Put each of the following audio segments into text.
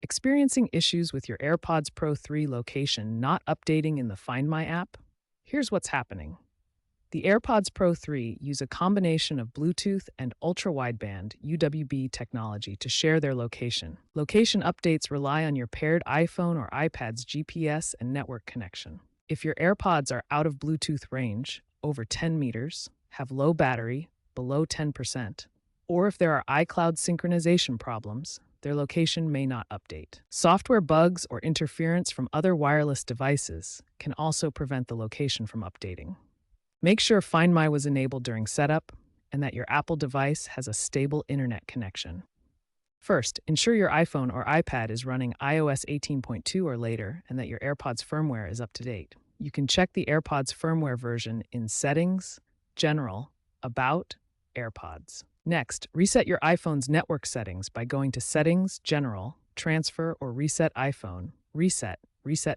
Experiencing issues with your AirPods Pro 3 location not updating in the Find My app? Here's what's happening. The AirPods Pro 3 use a combination of Bluetooth and ultra-wideband UWB technology to share their location. Location updates rely on your paired iPhone or iPad's GPS and network connection. If your AirPods are out of Bluetooth range, over 10 meters, have low battery, below 10%, or if there are iCloud synchronization problems, their location may not update. Software bugs or interference from other wireless devices can also prevent the location from updating. Make sure Find My was enabled during setup and that your Apple device has a stable internet connection. First, ensure your iPhone or iPad is running iOS 18.2 or later and that your AirPods firmware is up to date. You can check the AirPods firmware version in Settings, General, About, AirPods. Next, reset your iPhone's network settings by going to Settings, General, Transfer, or Reset iPhone, Reset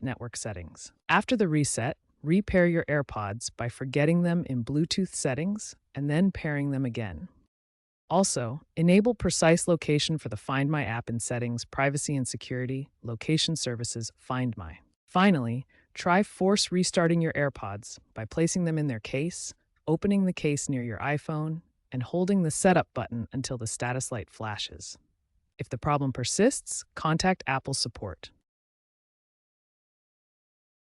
Network Settings. After the reset, repair your AirPods by forgetting them in Bluetooth settings and then pairing them again. Also, enable precise location for the Find My app in Settings, Privacy and Security, Location Services, Find My. Finally, try force restarting your AirPods by placing them in their case, opening the case near your iPhone, and holding the Setup button until the status light flashes. If the problem persists, contact Apple support.